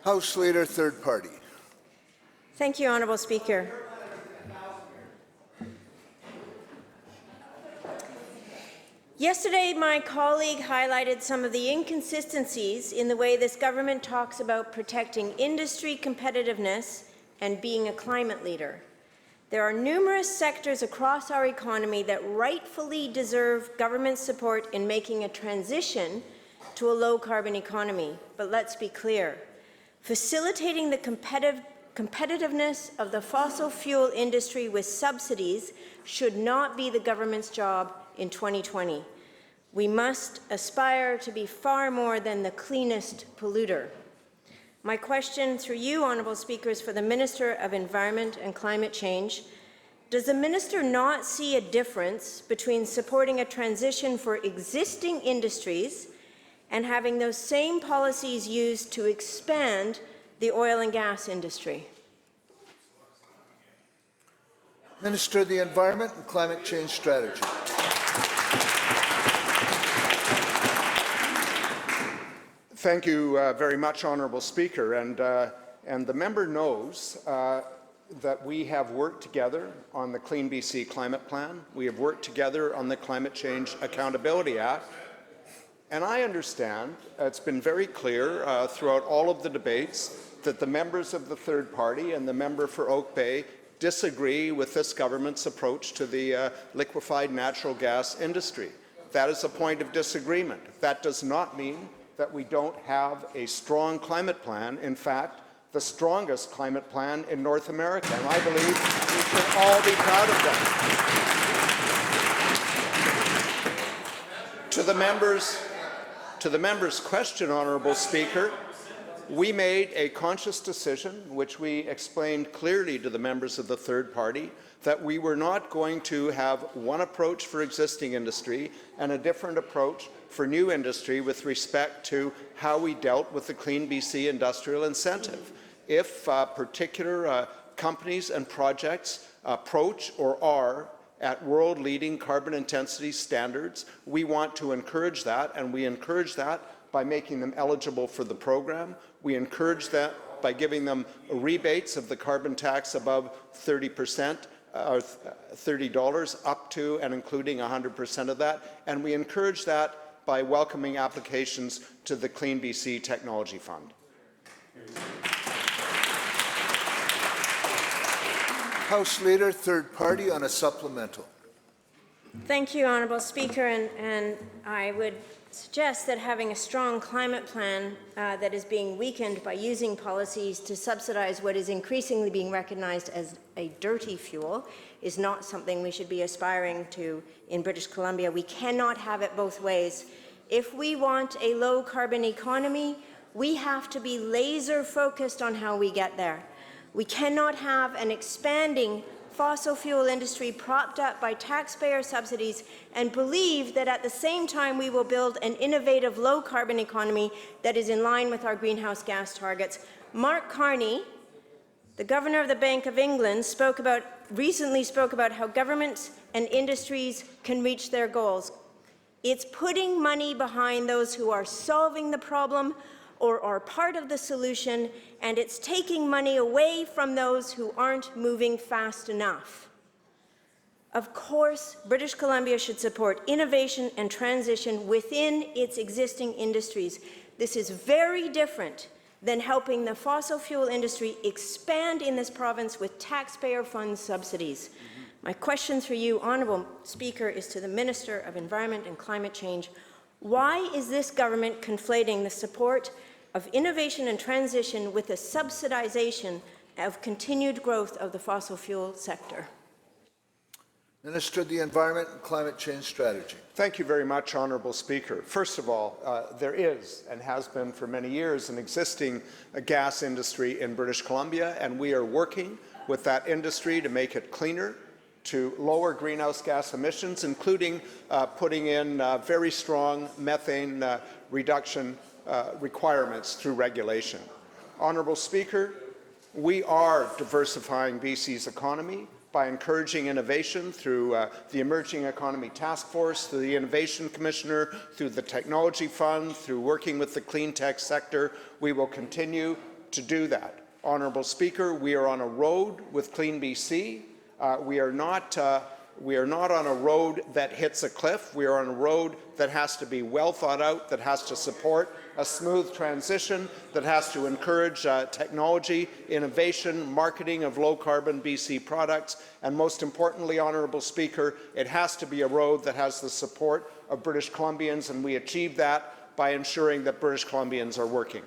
House Leader, third party. Thank you, Honourable Speaker. Yesterday, my colleague highlighted some of the inconsistencies in the way this government talks about protecting industry competitiveness and being a climate leader. There are numerous sectors across our economy that rightfully deserve government support in making a transition to a low-carbon economy. But let's be clear. Facilitating the competitiveness of the fossil fuel industry with subsidies should not be the government's job in 2020. We must aspire to be far more than the cleanest polluter. My question through you, Honourable Speaker, is for the Minister of Environment and Climate Change. Does the Minister not see a difference between supporting a transition for existing industries and having those same policies used to expand the oil and gas industry? Minister of the Environment and Climate Change Strategy. Thank you very much, Honourable Speaker. And the member knows that we have worked together on the Clean BC Climate Plan. We have worked together on the Climate Change Accountability Act. And I understand it's been very clear throughout all of the debates that the members of the third party and the member for Oak Bay disagree with this government's approach to the liquefied natural gas industry. That is a point of disagreement. That does not mean that we don't have a strong climate plan. In fact, the strongest climate plan in North America. And I believe we should all be proud of that. To the member's question, Honourable Speaker, we made a conscious decision, which we explained clearly to the members of the third party, that we were not going to have one approach for existing industry and a different approach for new industry with respect to how we dealt with the Clean BC industrial incentive. If particular companies and projects approach or are at world-leading carbon intensity standards, we want to encourage that, and we encourage that by making them eligible for the program. We encourage that by giving them rebates of the carbon tax above 30%, or $30 up to and including 100% of that, and we encourage that by welcoming applications to the Clean BC Technology Fund. House Leader, third party, on a supplemental. Thank you, Honourable Speaker, and I would suggest that having a strong climate plan that is being weakened by using policies to subsidize what is increasingly being recognized as a dirty fuel is not something we should be aspiring to in British Columbia. We cannot have it both ways. If we want a low-carbon economy, we have to be laser-focused on how we get there. We cannot have an expanding fossil fuel industry propped up by taxpayer subsidies and believe that at the same time we will build an innovative low-carbon economy that is in line with our greenhouse gas targets. Mark Carney, the Governor of the Bank of England, recently spoke about how governments and industries can reach their goals. It's putting money behind those who are solving the problem or are part of the solution, and it's taking money away from those who aren't moving fast enough. Of course, British Columbia should support innovation and transition within its existing industries. This is very different than helping the fossil fuel industry expand in this province with taxpayer fund subsidies. My question through you, Honourable Speaker, is to the Minister of Environment and Climate Change. Why is this government conflating the support of innovation and transition with the subsidization of continued growth of the fossil fuel sector? Minister of the Environment and Climate Change Strategy. Thank you very much, Honourable Speaker. First of all, there is and has been for many years an existing gas industry in British Columbia, and we are working with that industry to make it cleaner, to lower greenhouse gas emissions, including putting in very strong methane reduction requirements through regulation. Honourable Speaker, we are diversifying BC's economy by encouraging innovation through the Emerging Economy Task Force, through the Innovation Commissioner, through the Technology Fund, through working with the clean tech sector. We will continue to do that. Honourable Speaker, we are on a road with Clean BC. We are not on a road that hits a cliff. We are on a road that has to be well thought out, that has to support a smooth transition, that has to encourage technology, innovation, marketing of low-carbon BC products, and most importantly, Honourable Speaker, it has to be a road that has the support of British Columbians, and we achieve that by ensuring that British Columbians are working.